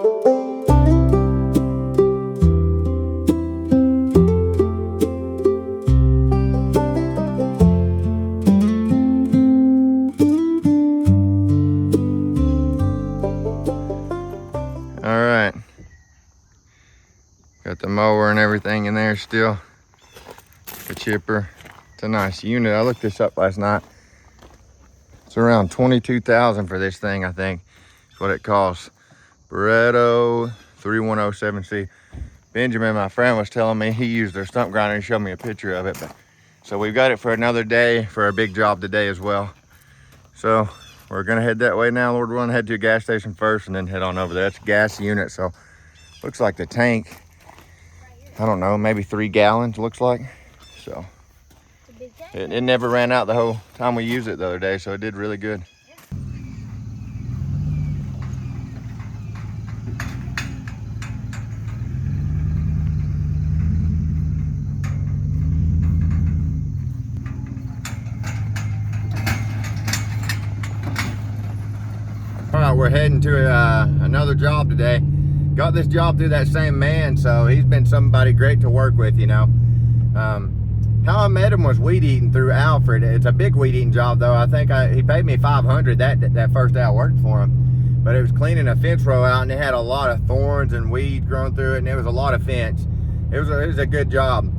All right, got the mower and everything in there still. The chipper, it's a nice unit. I looked this up last night. It's around $22,000 for this thing, I think. That's what it costs. Barretto 3107C. Benjamin, my friend, was telling me he used their stump grinder and showed me a picture of it. So we've got it for another day for a big job today as well. So we're gonna head that way now. Lord willing, head to a gas station first and then head on over there. It's a gas unit, so looks like the tank, I don't know, maybe 3 gallons looks like. So it never ran out the whole time we used it the other day, so it did really good. All right, we're heading to another job today. Got this job through that same man, so he's been somebody great to work with, you know. How I met him was weed eating through Alfred. It's a big weed eating job though. I think he paid me $500 that first day I worked for him. But it was cleaning a fence row out, and it had a lot of thorns and weeds growing through it, and it was a lot of fence. It was a good job,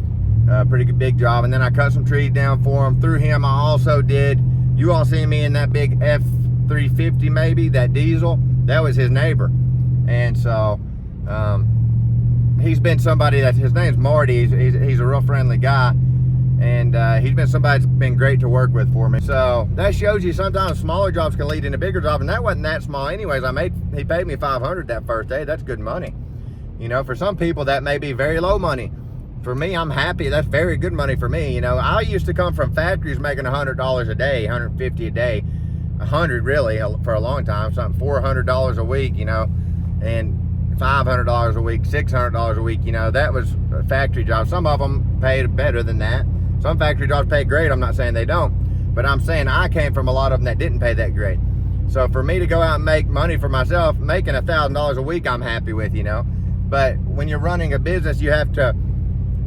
pretty good big job. And then I cut some trees down for him. Through him, I also did, you all seen me in that big F350 maybe, that diesel, that was his neighbor. And so he's been somebody that, his name's Marty, he's a real friendly guy, and he's been somebody that's been great to work with for me. So that shows you sometimes smaller jobs can lead into bigger jobs, and that wasn't that small anyways. He paid me $500 that first day. That's good money. You know, for some people that may be very low money. For me, I'm happy. That's very good money for me. You know, I used to come from factories making $100 a day, $150 a day, $100 really for a long time, something $400 a week, you know, and $500 a week, $600 a week, you know. That was a factory job. Some of them paid better than that. Some factory jobs pay great. I'm not saying they don't, but I'm saying I came from a lot of them that didn't pay that great. So for me to go out and make money for myself, making $1,000 a week, I'm happy with, you know. But when you're running a business, you have to,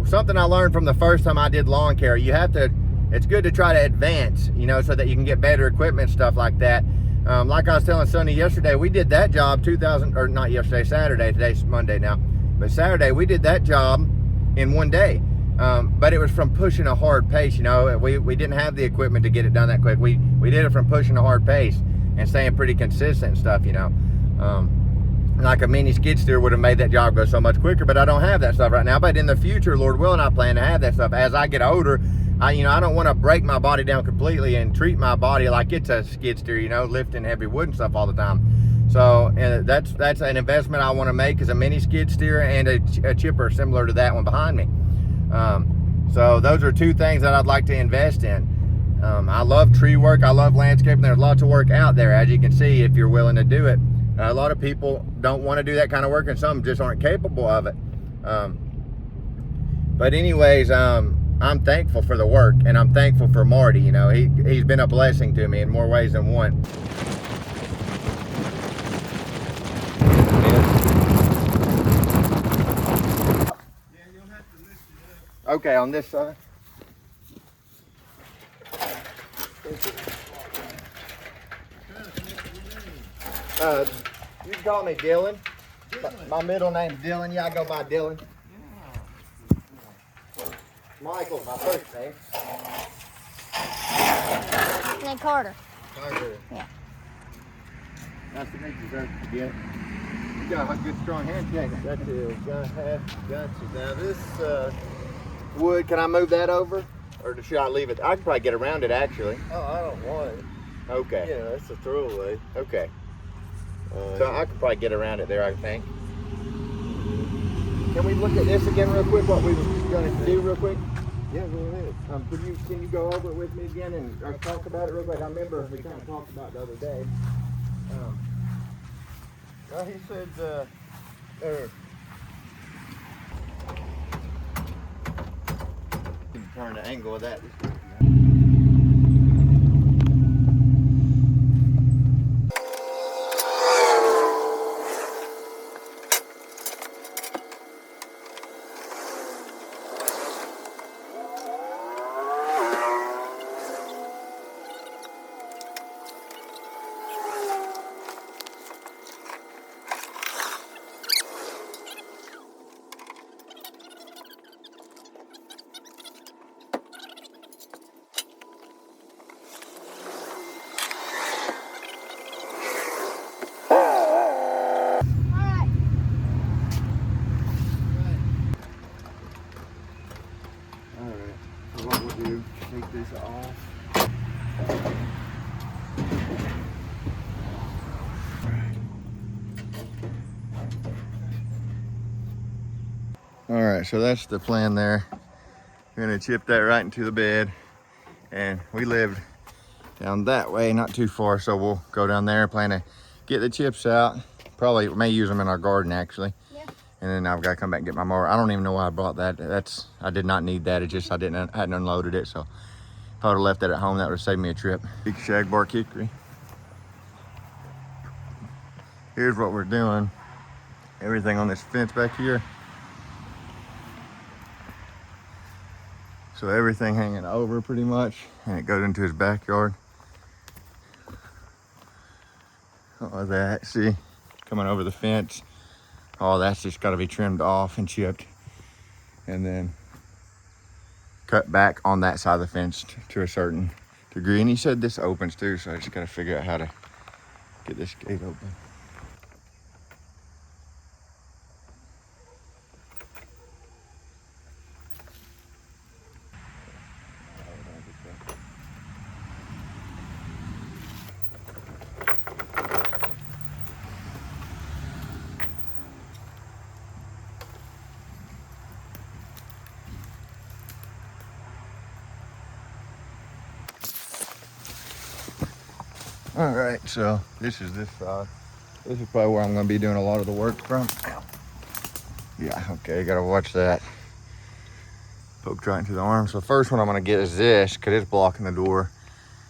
something I learned from the first time I did lawn care, you have to, it's good to try to advance, you know, so that you can get better equipment, stuff like that. Like I was telling Sonny yesterday, we did that job Saturday, today's Monday now, but Saturday we did that job in one day. But it was from pushing a hard pace, you know. We didn't have the equipment to get it done that quick. We did it from pushing a hard pace and staying pretty consistent and stuff, you know. Like a mini skid steer would have made that job go so much quicker, but I don't have that stuff right now. But in the future, Lord willing, I plan to have that stuff. As I get older, I don't want to break my body down completely and treat my body like it's a skid steer, you know, lifting heavy wood and stuff all the time. So that's an investment I want to make, is a mini skid steer and a chipper similar to that one behind me. So those are two things that I'd like to invest in. I love tree work. I love landscaping. There's lots of work out there, as you can see, if you're willing to do it. A lot of people don't want to do that kind of work, and some just aren't capable of it. But anyways, I'm thankful for the work, and I'm thankful for Marty. You know, he's been a blessing to me in more ways than one. Okay, on this side. You can call me Dylan. My middle name's Dylan. Yeah, I go by Dylan. Michael's my first name. And Carter. Carter. Yeah. Nice to meet you, sir. Yeah. You got a good, strong handshake. Got you. Got you. Now this wood, can I move that over, or should I leave it? I can probably get around it actually. Oh, I don't want it. Okay. Yeah, that's a throwaway. Okay. So I could probably get around it there, I think. Can we look at this again real quick, what we were going to do real quick? Yeah, go ahead. Can you go over it with me again and talk about it real quick? I remember we kind of talked about it the other day. Well, he said, turn the angle of that. All right, so that's the plan there. We're gonna chip that right into the bed. And we lived down that way, not too far, so we'll go down there, plan to get the chips out. Probably may use them in our garden actually. Yeah. And then I've got to come back and get my mower. I don't even know why I brought that. I did not need that. It just, I hadn't unloaded it. So if I would have left that at home, that would have saved me a trip. Big shagbark hickory. Here's what we're doing. Everything on this fence back here. So everything hanging over pretty much, and it goes into his backyard. All of that, see, coming over the fence. All that's just got to be trimmed off and chipped, and then cut back on that side of the fence to a certain degree. And he said this opens too, so I just got to figure out how to get this gate open. All right, so this is this side. This is probably where I'm gonna be doing a lot of the work from. Yeah, okay, gotta watch that. Poked right into the arm. So the first one I'm gonna get is this, cause it's blocking the door.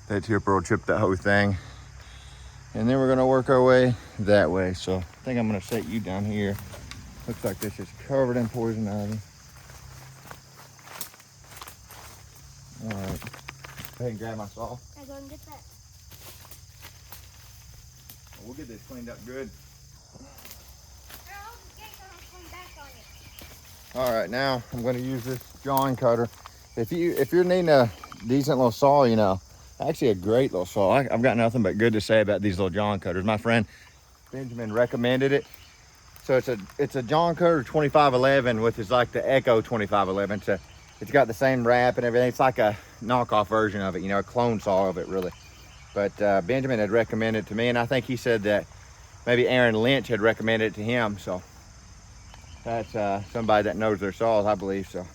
That chipper will chip that whole thing. And then we're gonna work our way that way. So I think I'm gonna set you down here. Looks like this is covered in poison ivy. All right, go ahead and grab my saw. I go and get that. We'll get this cleaned up good. All right, now I'm going to use this jawing cutter. If you're needing a decent little saw, you know, actually a great little saw. I've got nothing but good to say about these little jawing cutters. My friend Benjamin recommended it. So it's a jawing cutter 2511 with his like the Echo 2511. So it's got the same wrap and everything. It's like a knockoff version of it, you know, a clone saw of it really. But Benjamin had recommended it to me, and I think he said that maybe Aaron Lynch had recommended it to him. So that's somebody that knows their saws, I believe. So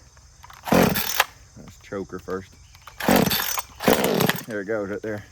let's choke her first. There it goes right there.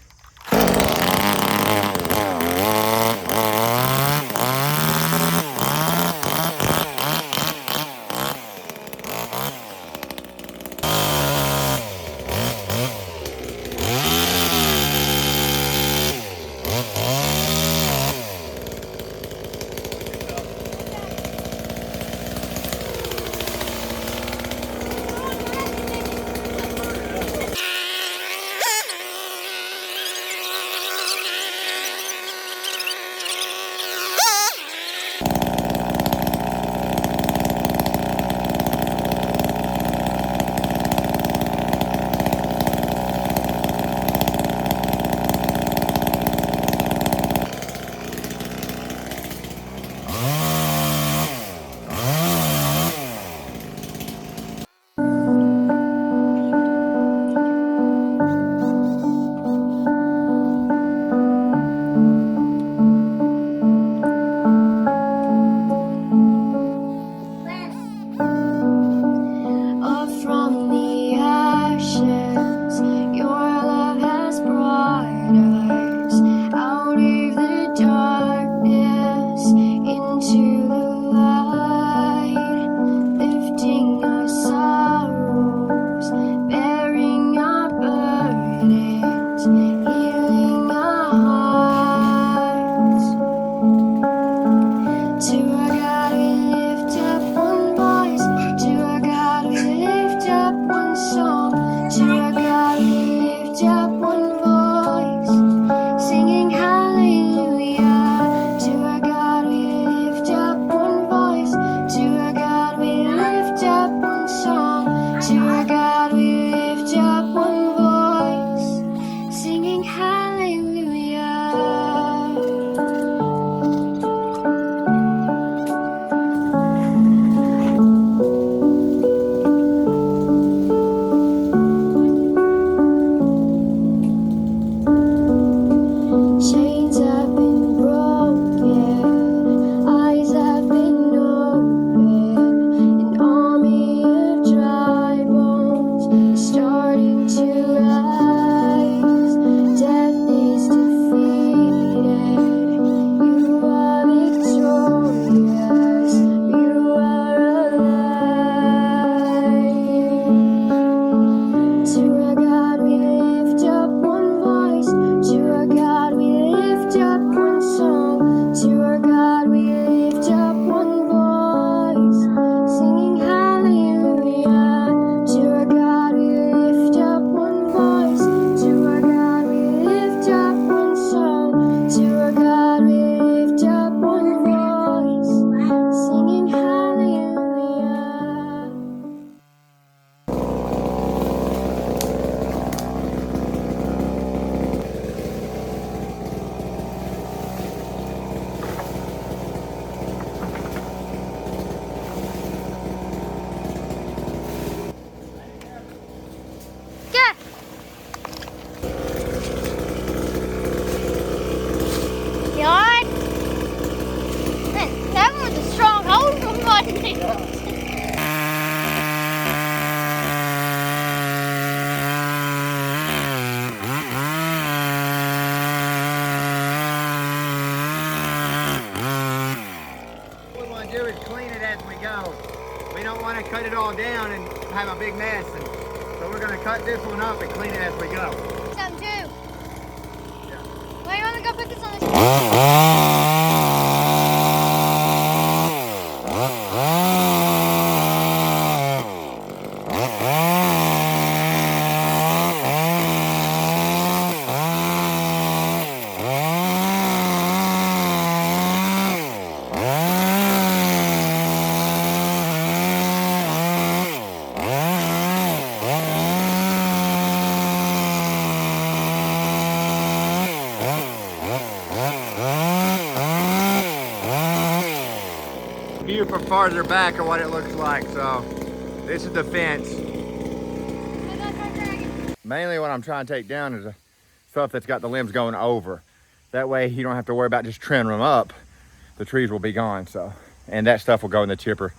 we're gonna do is clean it as we go. We don't want to cut it all down and have a big mess. And so we're gonna cut this one up and clean it as we go. Something too. Yeah. Well, you want to go put this on the View from farther back of what it looks like. So this is the fence. Mainly what I'm trying to take down is the stuff that's got the limbs going over. That way you don't have to worry about just trimming them up. The trees will be gone. So, and that stuff will go in the chipper.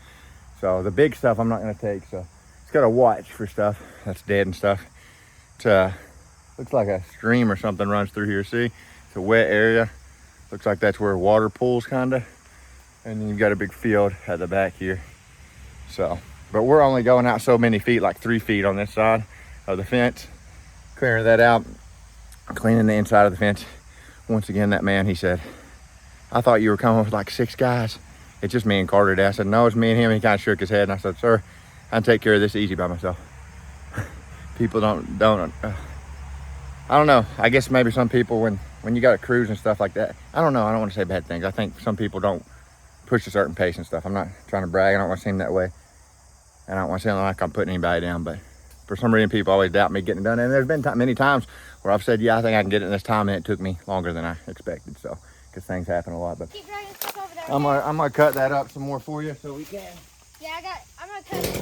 So the big stuff I'm not gonna take. So it's got to watch for stuff that's dead and stuff. It looks like a stream or something runs through here. See, it's a wet area. Looks like that's where water pools kinda. And then you've got a big field at the back here. So, but we're only going out so many feet, like 3 feet on this side of the fence. Clearing that out, cleaning the inside of the fence. Once again, that man, he said, I thought you were coming with like 6 guys. It's just me and Carter today. I said, no, it's me and him. He kind of shook his head and I said, sir, I can take care of this easy by myself. People don't, I don't know. I guess maybe some people, when you got a cruise and stuff like that, I don't know. I don't want to say bad things. I think some people don't push a certain pace and stuff. I'm not trying to brag. I don't want to seem that way. And I don't want to seem like I'm putting anybody down, but for some reason, people always doubt me getting it done. And there's been many times where I've said, yeah, I think I can get it in this time, and it took me longer than I expected. So, because things happen a lot. But Keep dragging stuff over there. I'm gonna cut that up some more for you so we can. Yeah, I'm gonna cut it.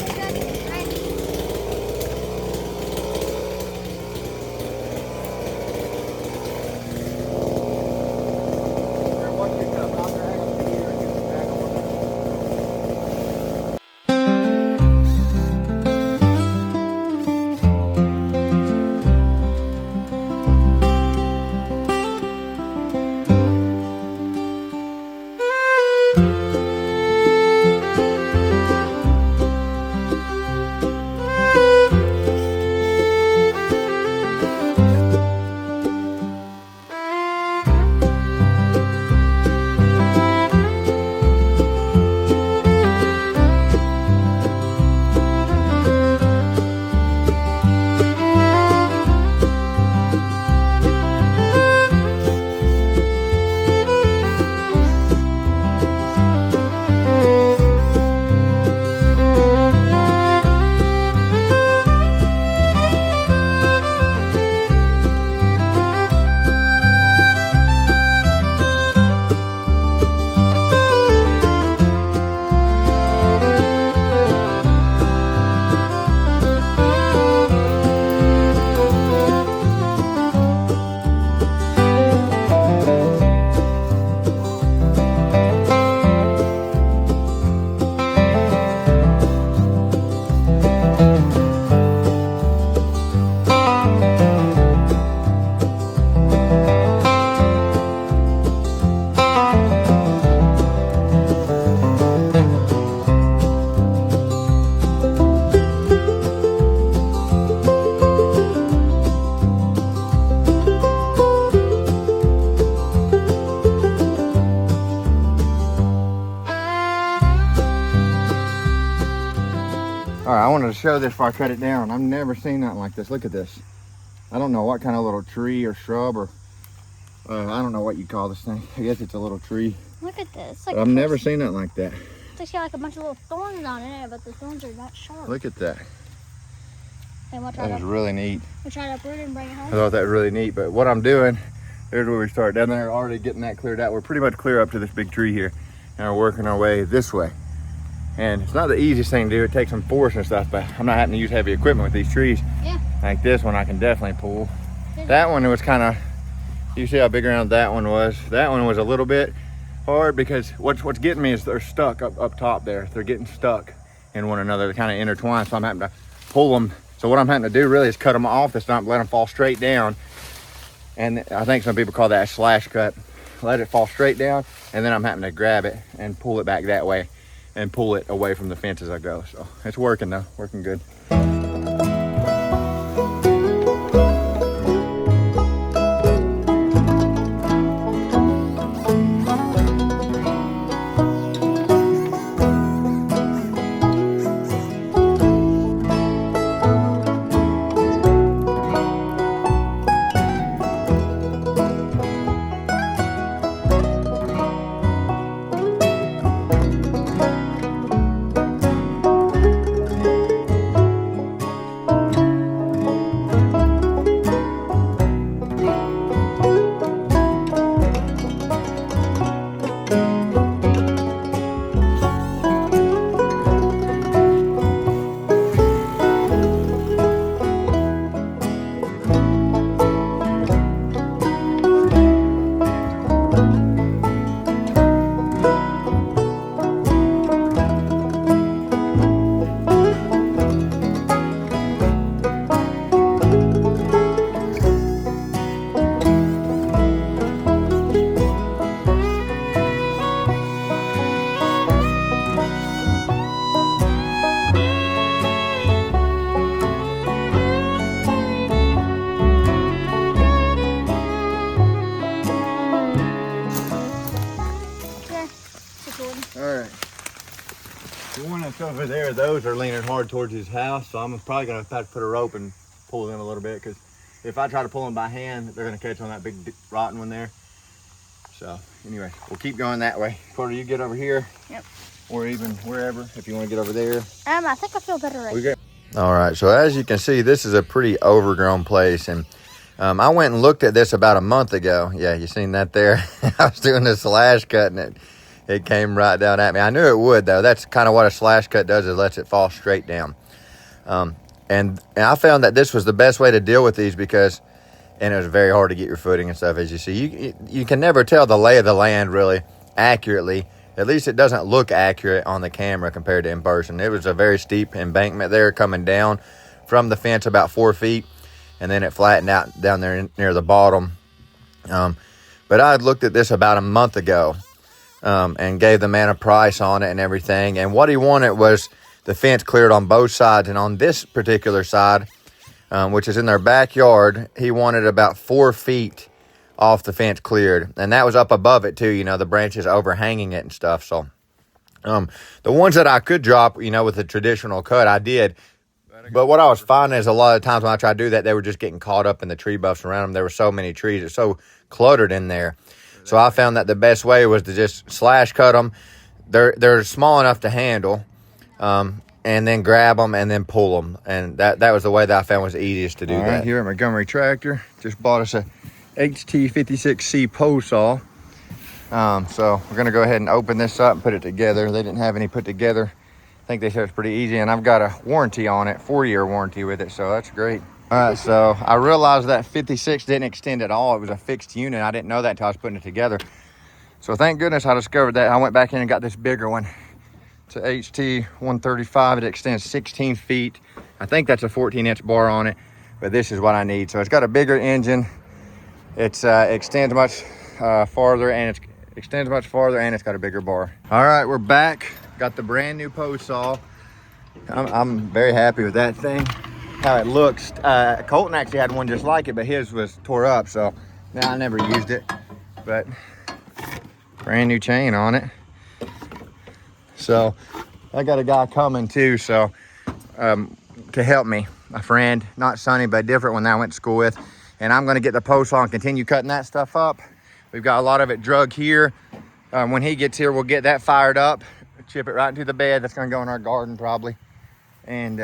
All right, I wanted to show this before I cut it down. I've never seen nothing like this. Look at this. I don't know what kind of little tree or shrub or I don't know what you call this thing. I guess it's a little tree. Look at this. But I've never seen nothing like that. It's got like a bunch of little thorns on it, but the thorns are not sharp. Look at that. And we'll try That is to, really neat. we'll try to uproot it and bring it I home. thought that was really neat. But what I'm doing, there's where we start. Down there, already getting that cleared out. We're pretty much clear up to this big tree here. And we're working our way this way. And it's not the easiest thing to do. It takes some force and stuff, but I'm not having to use heavy equipment with these trees. Yeah. Like this one, I can definitely pull. That one was kind of, you see how big around that one was. That one was a little bit hard because what's getting me is they're stuck up top there. They're getting stuck in one another. They're kind of intertwined, so I'm having to pull them. So what I'm having to do really is cut them off this time, let them fall straight down. And I think some people call that a slash cut. let it fall straight down, and then I'm having to grab it and pull it back that way and pull it away from the fence as I go. So it's working though, working good. Over there, those are leaning hard towards his house, so I'm probably gonna have to put a rope and pull them a little bit, because if I try to pull them by hand, they're gonna catch on that big rotten one there. So anyway, we'll keep going that way. Carter, you get over here. Yep. Or even wherever, if you want to get over there. I think I feel better right now. All right, so as you can see, this is a pretty overgrown place, and I went and looked at this about a month ago. Yeah, you seen that there? I was doing a slash cut, and it came right down at me. I knew it would, though. That's kind of what a slash cut does, is lets it fall straight down. And I found that this was the best way to deal with these, because, and it was very hard to get your footing and stuff, as you see. You can never tell the lay of the land really accurately. At least it doesn't look accurate on the camera compared to in person. It was a very steep embankment there coming down from the fence about 4 feet, and then it flattened out down there near the bottom. But I had looked at this about a month ago, and gave the man a price on it and everything. And what he wanted was the fence cleared on both sides. And on this particular side, which is in their backyard, he wanted about 4 feet off the fence cleared. And that was up above it too, the branches overhanging it and stuff. So the ones that I could drop, with the traditional cut, I did. But what I was finding is a lot of times when I tried to do that, they were just getting caught up in the tree buffs around them. There were so many trees. It's so cluttered in there. So I found that the best way was to just slash cut them. They're small enough to handle, and then grab them and then pull them. And that was the way that I found was easiest to do that. Right, here at Montgomery Tractor, just bought us a HT56C pole saw. So we're gonna go ahead and open this up and put it together. They didn't have any put together. I think they said it's pretty easy, and I've got a warranty on it, 4-year warranty with it, so that's great. All right, so I realized that 56 didn't extend at all. It was a fixed unit. I didn't know that until I was putting it together. So thank goodness I discovered that. I went back in and got this bigger one. It's a HT 135. It extends 16 feet. I think that's a 14-inch bar on it, but this is what I need. So it's got a bigger engine. It's extends much farther, and it's got a bigger bar. All right, we're back. Got the brand new post saw. I'm very happy with that thing. How it looks. Colton actually had one just like it, but his was tore up, so now I never used it. But brand new chain on it. So I got a guy coming too, so to help me, a friend, not Sonny, but a different one that I went to school with. And I'm gonna get the post saw and continue cutting that stuff up. We've got a lot of it drug here. When he gets here, we'll get that fired up, chip it right into the bed. That's gonna go in our garden probably. And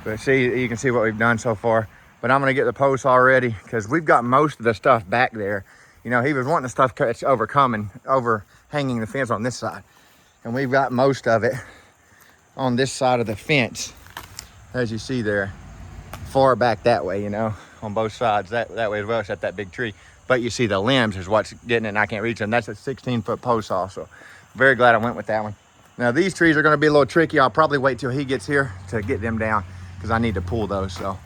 but see, you can see what we've done so far. But I'm gonna get the post saw ready, because we've got most of the stuff back there. He was wanting the stuff cut overhanging the fence on this side. And we've got most of it on this side of the fence, as you see there, far back that way, on both sides, that way as well, except that big tree. But you see the limbs is what's getting it, and I can't reach them. That's a 16-foot post saw, so very glad I went with that one. Now these trees are gonna be a little tricky. I'll probably wait till he gets here to get them down, because I need to pull those, so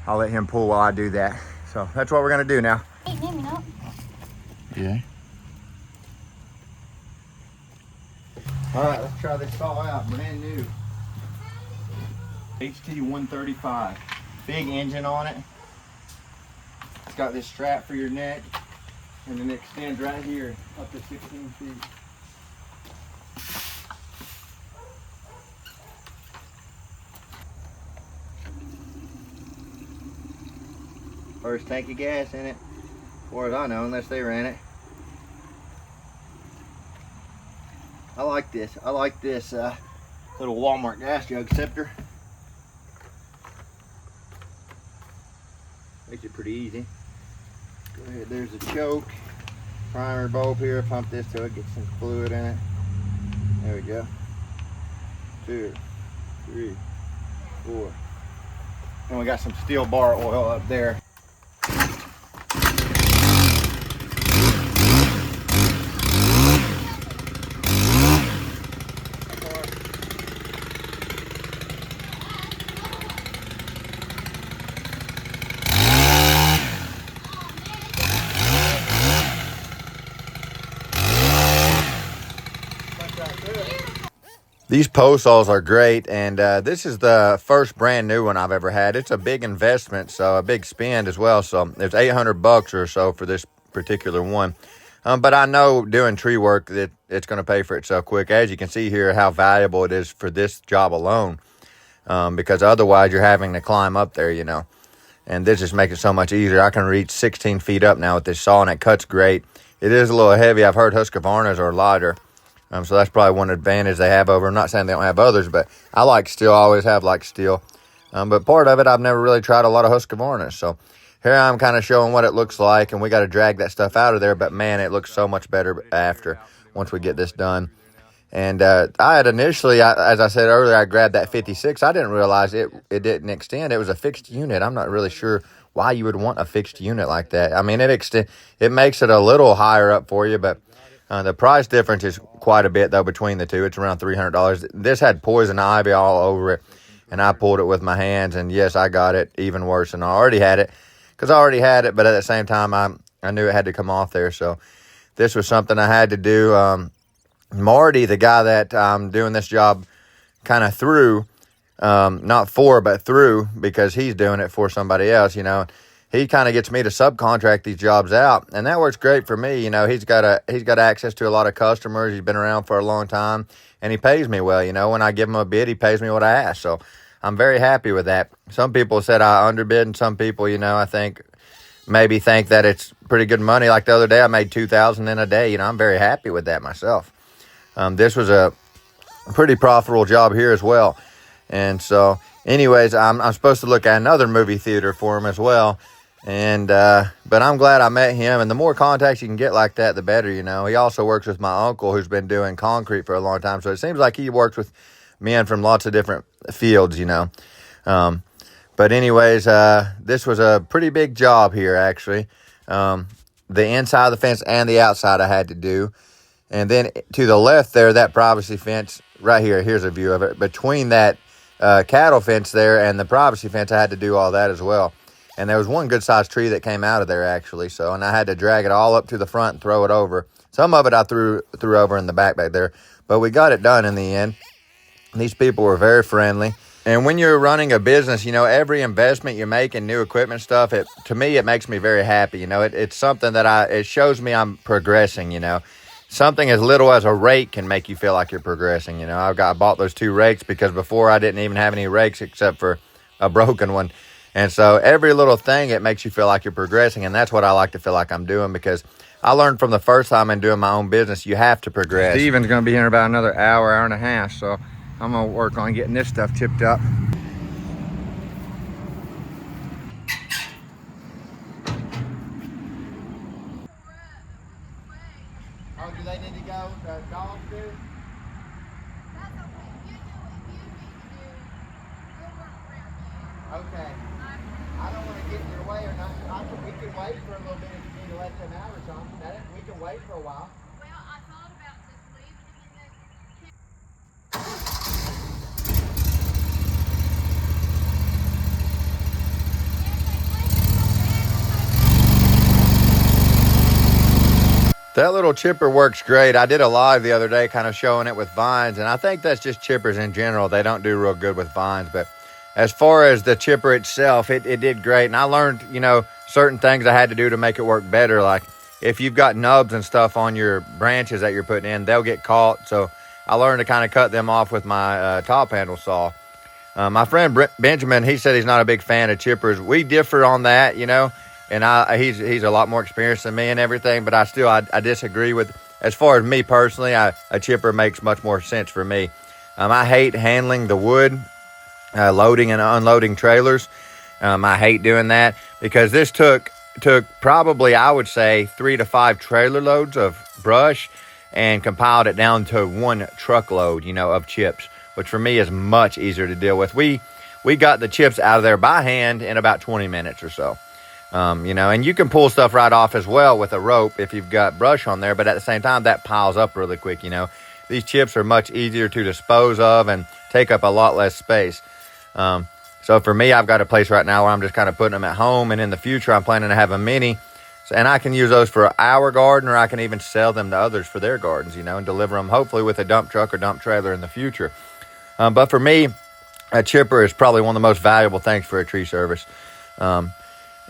I'll let him pull while I do that. So that's what we're gonna do now. Hey, Yeah. All right, let's try this saw out. Brand new. HT 135. Big engine on it. It's got this strap for your neck, and then it extends right here up to 16 feet. First tank of gas in it, as far as I know, unless they ran it. I like this. I like this little Walmart gas jug sifter. Makes it pretty easy. Go ahead, there's a choke. Primer bulb here, pump this till it gets some fluid in it. There we go. 2, 3, 4. And we got some steel bar oil up there. These post saws are great, and this is the first brand new one I've ever had. It's a big investment, so a big spend as well. So there's $800 or so for this particular one. But I know doing tree work that it's going to pay for itself quick. As you can see here, how valuable it is for this job alone, because otherwise you're having to climb up there, you know. And this just makes it so much easier. I can reach 16 feet up now with this saw, and it cuts great. It is a little heavy. I've heard Husqvarnas are lighter. So that's probably one advantage they have over. I'm not saying they don't have others, but I like steel. I always have liked steel. But part of it, I've never really tried a lot of Husqvarnas. So here I'm kind of showing what it looks like, and we got to drag that stuff out of there. But, man, it looks so much better after, once we get this done. And I had initially, as I said earlier, I grabbed that 56. I didn't realize it didn't extend. It was a fixed unit. I'm not really sure why you would want a fixed unit like that. I mean, it makes it a little higher up for you, but the price difference is quite a bit, though, between the two. It's around $300. This had poison ivy all over it, and I pulled it with my hands, and, yes, I got it even worse than I already had it, because I already had it, but at the same time, I knew it had to come off there. So this was something I had to do. Marty, the guy that I'm doing this job kind of through, not for, but through, because he's doing it for somebody else, you know. He kind of gets me to subcontract these jobs out, and that works great for me. You know, he's got access to a lot of customers. He's been around for a long time, and he pays me well. You know, when I give him a bid, he pays me what I ask. So I'm very happy with that. Some people said I underbid, and some people, you know, I think maybe think that it's pretty good money. Like the other day, I made $2,000 in a day. You know, I'm very happy with that myself. This was a pretty profitable job here as well. And so, anyways, I'm supposed to look at another movie theater for him as well. And but I'm glad I met him, and the more contacts you can get like that, the better, you know. He also works with my uncle, who's been doing concrete for a long time, so it seems like he works with men from lots of different fields, you know. But anyways, this was a pretty big job here, actually. The inside of the fence and the outside I had to do, and then to the left there, that privacy fence right here, here's a view of it. Between that cattle fence there and the privacy fence, I had to do all that as well. And there was one good-sized tree that came out of there, actually. So, and I had to drag it all up to the front and throw it over. Some of it I threw over in the back there. But we got it done in the end. These people were very friendly. And when you're running a business, you know, every investment you make in new equipment stuff, to me, it makes me very happy. You know, it's something that it shows me I'm progressing, you know. Something as little as a rake can make you feel like you're progressing, you know. I bought those 2 rakes because before I didn't even have any rakes except for a broken one. And so every little thing, it makes you feel like you're progressing. And that's what I like to feel like I'm doing, because I learned from the first time in doing my own business, you have to progress. Steven's going to be here in about another hour and a half. So I'm going to work on getting this stuff chipped up. Oh, do they need to go? The dogs do? That's okay. You do what you need to do. We'll work around you. Okay. I don't want to get in your way or nothing. We can wait for a little bit if you need to let them out or something. We can wait for a while. Well, I thought about just leaving him in the That little chipper works great. I did a live the other day kind of showing it with vines, and I think that's just chippers in general. They don't do real good with vines, but as far as the chipper itself, it did great. And I learned, certain things I had to do to make it work better. Like if you've got nubs and stuff on your branches that you're putting in, they'll get caught. So I learned to kind of cut them off with my top handle saw. My friend Benjamin, he said he's not a big fan of chippers. We differ on that, and he's a lot more experienced than me and everything, but I disagree with, as far as me personally, a chipper makes much more sense for me. I hate handling the wood, loading and unloading trailers. I hate doing that because this took probably, I would say, 3 to 5 trailer loads of brush and compiled it down to 1 truckload, of chips, which for me is much easier to deal with. We got the chips out of there by hand in about 20 minutes or so. And you can pull stuff right off as well with a rope if you've got brush on there, but at the same time, that piles up really quick, These chips are much easier to dispose of and take up a lot less space. So for me, I've got a place right now where I'm just kind of putting them at home, and in the future, I'm planning to have a mini, and I can use those for our garden, or I can even sell them to others for their gardens, and deliver them hopefully with a dump truck or dump trailer in the future. But for me, a chipper is probably one of the most valuable things for a tree service.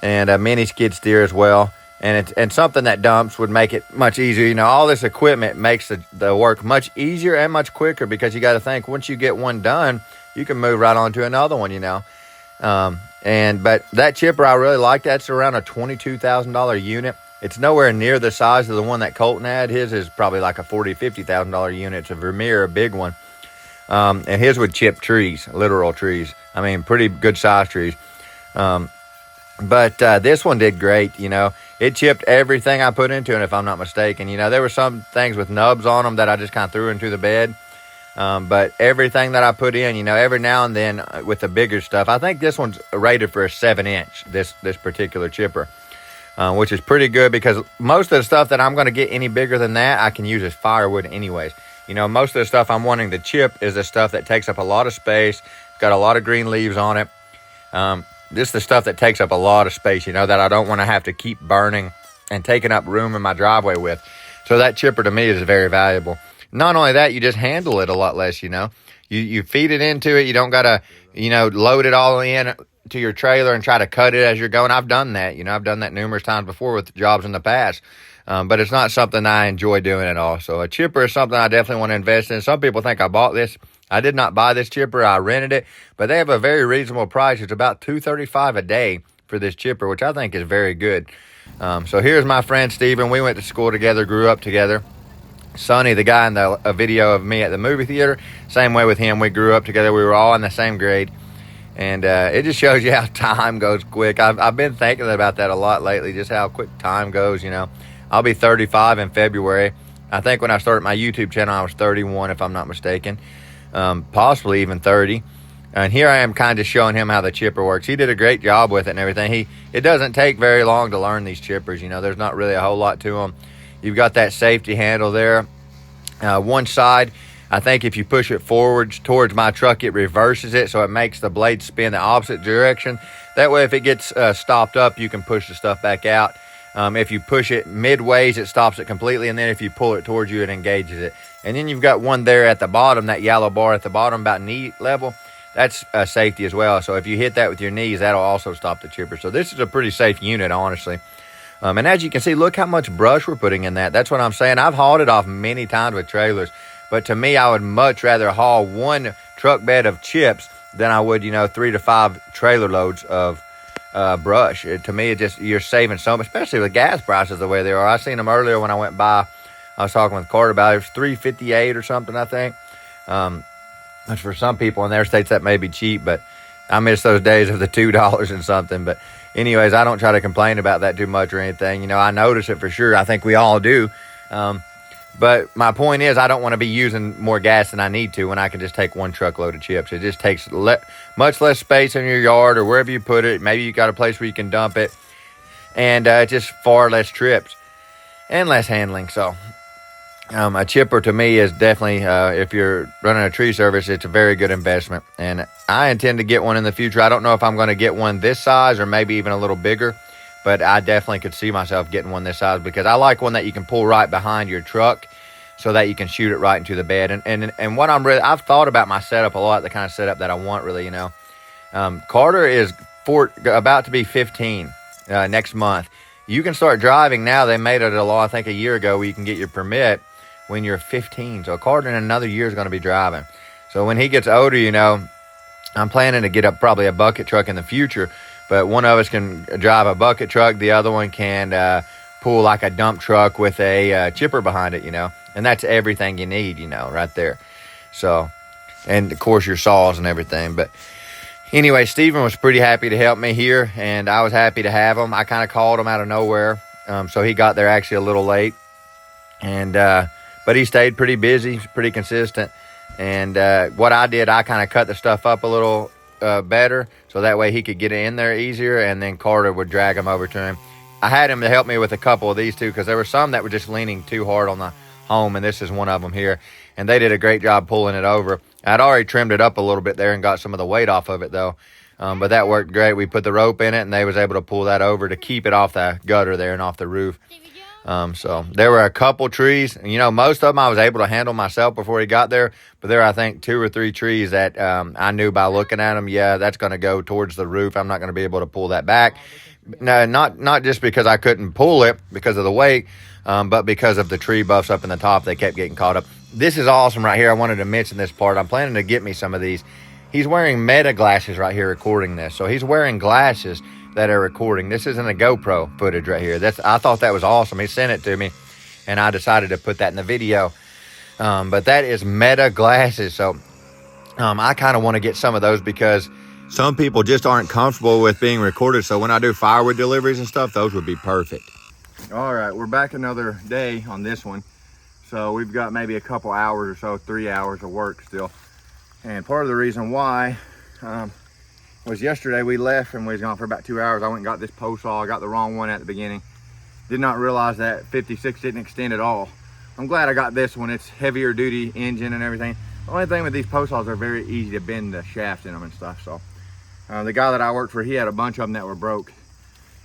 And a mini skid steer as well, and something that dumps would make it much easier. All this equipment makes the work much easier and much quicker, because you got to think, once you get one done, you can move right on to another one. But that chipper, I really like. That's around a $22,000 unit. It's nowhere near the size of the one that Colton had. His is probably like a $40,000-$50,000 unit. It's a Vermeer, a big one, and his would chip trees, literal trees. I mean, pretty good size trees. But this one did great, It chipped everything I put into it, if I'm not mistaken. There were some things with nubs on them that I just kind of threw into the bed. But everything that I put in, every now and then with the bigger stuff. I think this one's rated for a 7-inch, this particular chipper, which is pretty good, because most of the stuff that I'm going to get any bigger than that, I can use as firewood anyways. Most of the stuff I'm wanting to chip is the stuff that takes up a lot of space, got a lot of green leaves on it. This is the stuff that takes up a lot of space, that I don't want to have to keep burning and taking up room in my driveway with. So that chipper to me is very valuable. Not only that, you just handle it a lot less, You feed it into it. You don't got to, load it all in to your trailer and try to cut it as you're going. I've done that. I've done that numerous times before with jobs in the past. But it's not something I enjoy doing at all. So a chipper is something I definitely want to invest in. Some people think I bought this. I did not buy this chipper. I rented it, but they have a very reasonable price. It's about $235 a day for this chipper, which I think is very good. So here's my friend Steven. We went to school together, grew up together. Sonny, the guy in the video of me at the movie theater, same way with him. We grew up together. We were all in the same grade. And it just shows you how time goes quick. I've been thinking about that a lot lately, just how quick time goes, I'll be 35 in February. I think when I started my YouTube channel, I was 31, if I'm not mistaken. Possibly even 30. And here I am kind of showing him how the chipper works. He did a great job with it and everything. It doesn't take very long to learn these chippers. There's not really a whole lot to them. You've got that safety handle there. One side, I think if you push it forwards towards my truck, it reverses it, so it makes the blade spin the opposite direction. That way, if it gets stopped up, you can push the stuff back out. If you push it midways, it stops it completely, and then if you pull it towards you, it engages it. And then you've got one there at the bottom, that yellow bar at the bottom, about knee level. That's safety as well. So if you hit that with your knees, that'll also stop the chipper. So this is a pretty safe unit, honestly. And as you can see, look how much brush we're putting in that. That's what I'm saying. I've hauled it off many times with trailers, but to me, I would much rather haul one truck bed of chips than I would, 3 to 5 trailer loads of brush. To me, you're saving some, especially with gas prices the way they are. I seen them earlier when I went by. I was talking with Carter about it. It was $3.58 or something, I think. Which for some people in their states that may be cheap, but I miss those days of the $2 and something. But anyways, I don't try to complain about that too much or anything. I notice it for sure. I think we all do. But my point is, I don't want to be using more gas than I need to when I can just take one truckload of chips. It just takes much less space in your yard or wherever you put it. Maybe you got a place where you can dump it, and just far less trips and less handling. So a chipper to me is definitely, if you're running a tree service, it's a very good investment. And I intend to get one in the future. I don't know if I'm going to get one this size or maybe even a little bigger, but I definitely could see myself getting one this size because I like one that you can pull right behind your truck so that you can shoot it right into the bed. And what I've thought about my setup a lot, the kind of setup that I want, really, you know. Carter is about to be 15 next month. You can start driving now. They made it a law, I think, a year ago where you can get your permit when you're 15. So Carter in another year is going to be driving. So when he gets older, you know, I'm planning to get up probably a bucket truck in the future, but one of us can drive a bucket truck. The other one can pull like a dump truck with a chipper behind it, you know, and that's everything you need, you know, right there. So, and of course your saws and everything. But anyway, Steven was pretty happy to help me here, and I was happy to have him. I kind of called him out of nowhere. So he got there actually a little late, and but he stayed pretty busy, pretty consistent. And what I did, I kind of cut the stuff up a little better, so that way he could get in there easier, and then Carter would drag him over to him. I had him to help me with a couple of these too, because there were some that were just leaning too hard on the home, and this is one of them here. And they did a great job pulling it over. I'd already trimmed it up a little bit there and got some of the weight off of it though. But that worked great. We put the rope in it, and they was able to pull that over to keep it off the gutter there and off the roof. So there were a couple trees, and you know, most of them I was able to handle myself before he got there, but there are, I think, 2 or 3 trees that I knew by looking at them, yeah, that's going to go towards the roof. I'm not going to be able to pull that back. No, not just because I couldn't pull it because of the weight, but because of the tree buffs up in the top. They kept getting caught up. This is awesome right here. I wanted to mention this part. I'm planning to get me some of these. He's wearing Meta glasses right here recording this. So he's wearing glasses that are recording. This isn't a GoPro footage right here. I thought that was awesome. He sent it to me, and I decided to put that in the video. But that is Meta glasses. So I kind of want to get some of those because some people just aren't comfortable with being recorded. So when I do firewood deliveries and stuff, those would be perfect. All right, we're back another day on this one. So we've got maybe a couple hours or so, 3 hours of work still. And part of the reason why was yesterday we left and we was gone for about 2 hours. I went and got this post saw. I got the wrong one at the beginning. Did not realize that 56 didn't extend at all. I'm glad I got this one. It's heavier duty engine and everything. The only thing with these post saws, they're very easy to bend the shaft in them and stuff. So the guy that I worked for, he had a bunch of them that were broke.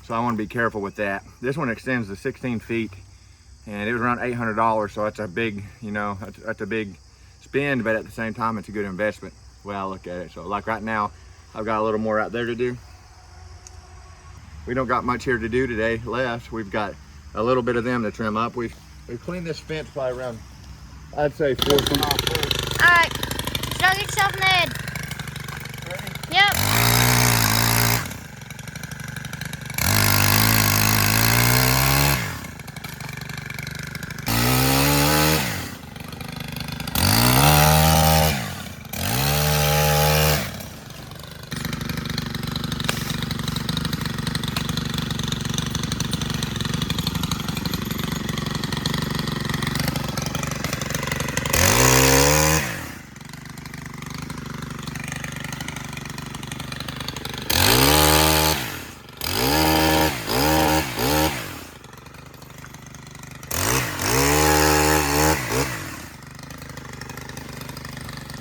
So I want to be careful with that. This one extends to 16 feet and it was around $800. So that's a big, you know, that's a big spend, but at the same time, it's a good investment. The way I look at it. So like right now, I've got a little more out there to do. We don't got much here to do today left. We've got a little bit of them to trim up. We've cleaned this fence probably around, I'd say 4 feet. All right, show yourself in the head. Ready? Yep.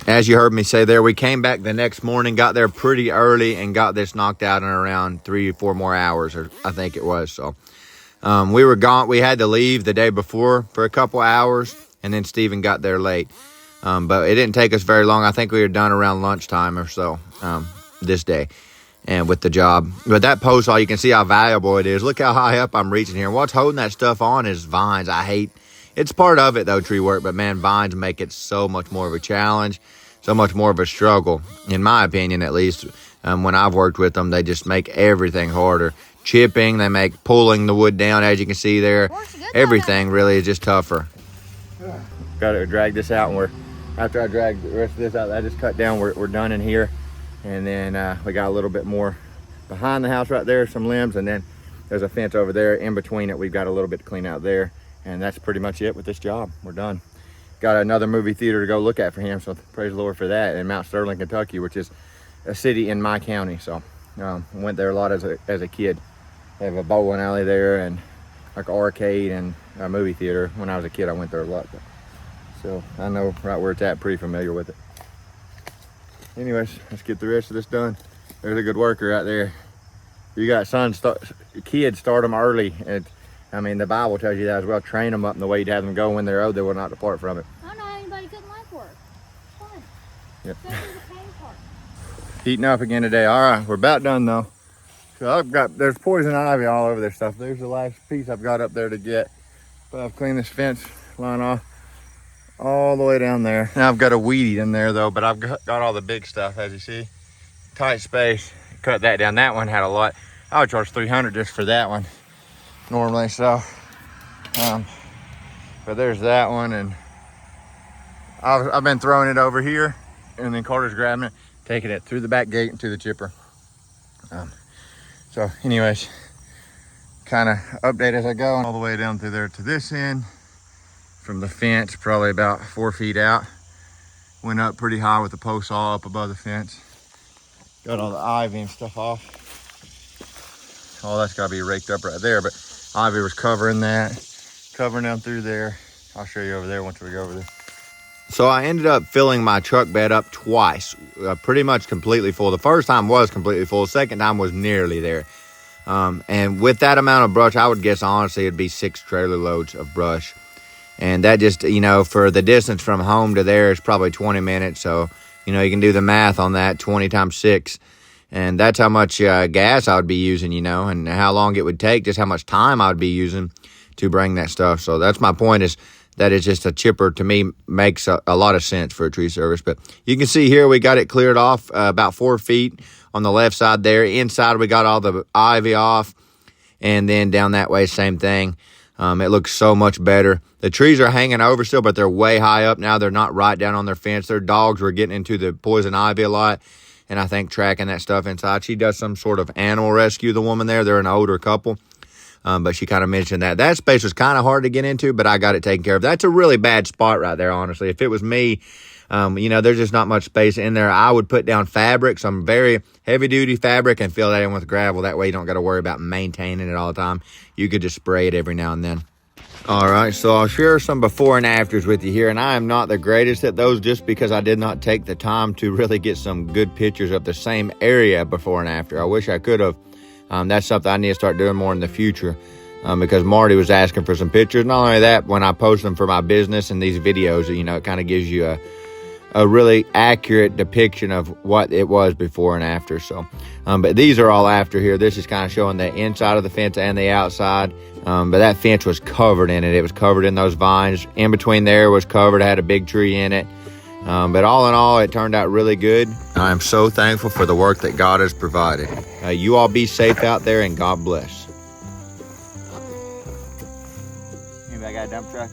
As you heard me say there, we came back the next morning, got there pretty early, and got this knocked out in around 3 or 4 more hours, or I think it was. So we were gone. We had to leave the day before for a couple hours, and then Steven got there late. But it didn't take us very long. I think we were done around lunchtime or so this day and with the job. But that post saw, you can see how valuable it is. Look how high up I'm reaching here. What's holding that stuff on is vines. I hate it's part of it, though, tree work. But, man, vines make it so much more of a challenge, so much more of a struggle, in my opinion, at least. When I've worked with them, they just make everything harder. Chipping, they make pulling the wood down, as you can see there. Everything really is just tougher. Got to drag this out, and after I drag the rest of this out, I just cut down. We're done in here, and then we got a little bit more behind the house right there, some limbs, and then there's a fence over there. In between it, we've got a little bit to clean out there, and that's pretty much it with this job. We're done. Got another movie theater to go look at for him, so praise the Lord for that, in Mount Sterling, Kentucky, which is a city in my county. So I went there a lot as a kid. They have a bowling alley there and like arcade and a movie theater. When I was a kid, I went there a lot. So I know right where it's at, pretty familiar with it. Anyways, let's get the rest of this done. There's a good worker right there. You got kids, start them early. I mean, the Bible tells you that as well. Train them up in the way you'd have them go when they're old. They will not depart from it. I don't know how anybody couldn't like work. It's fun. Yep. Especially the pain part. Heating up again today. All right, we're about done though. So there's poison ivy all over this stuff. There's the last piece I've got up there to get. But I've cleaned this fence line off all the way down there. Now I've got a weed eat in there though, but I've got all the big stuff, as you see. Tight space, cut that down. That one had a lot. I would charge $300 just for that one normally, so. But there's that one, and I've been throwing it over here, and then Carter's grabbing it, taking it through the back gate into the chipper. So anyways, kind of update as I go, all the way down through there to this end. From the fence, probably about 4 feet out. Went up pretty high with the posts all up above the fence. Got all the ivy and stuff off. All that's gotta be raked up right there, but ivy was covering that, covering down through there. I'll show you over there once we go over there. So I ended up filling my truck bed up twice, pretty much completely full. The first time was completely full. The second time was nearly there. And with that amount of brush, I would guess honestly it'd be 6 trailer loads of brush. And that just, you know, for the distance from home to there is probably 20 minutes. So, you know, you can do the math on that, 20 times 6. And that's how much gas I would be using, you know, and how long it would take, just how much time I would be using to bring that stuff. So that's my point, is that it's just a chipper, to me, makes a lot of sense for a tree service. But you can see here we got it cleared off about 4 feet on the left side there. Inside we got all the ivy off, and then down that way, same thing. It looks so much better. The trees are hanging over still, but they're way high up now. They're not right down on their fence. Their dogs were getting into the poison ivy a lot, and I think tracking that stuff inside. She does some sort of animal rescue, the woman there. They're an older couple. But she kind of mentioned that. That space was kind of hard to get into, but I got it taken care of. That's a really bad spot right there, honestly. If it was me, you know, there's just not much space in there. I would put down fabric, some very heavy-duty fabric, and fill that in with gravel. That way you don't got to worry about maintaining it all the time. You could just spray it every now and then. All right, so I'll share some before and afters with you here, and I am not the greatest at those just because I did not take the time to really get some good pictures of the same area before and after. I wish I could have. That's something I need to start doing more in the future, because Marty was asking for some pictures. Not only that, when I post them for my business and these videos, you know, it kind of gives you a really accurate depiction of what it was before and after. So, but these are all after here. This is kind of showing the inside of the fence and the outside. But that fence was covered in it. It was covered in those vines. In between there was covered, had a big tree in it. But all in all, it turned out really good. I am so thankful for the work that God has provided. You all be safe out there, and God bless. Anybody got a dump truck?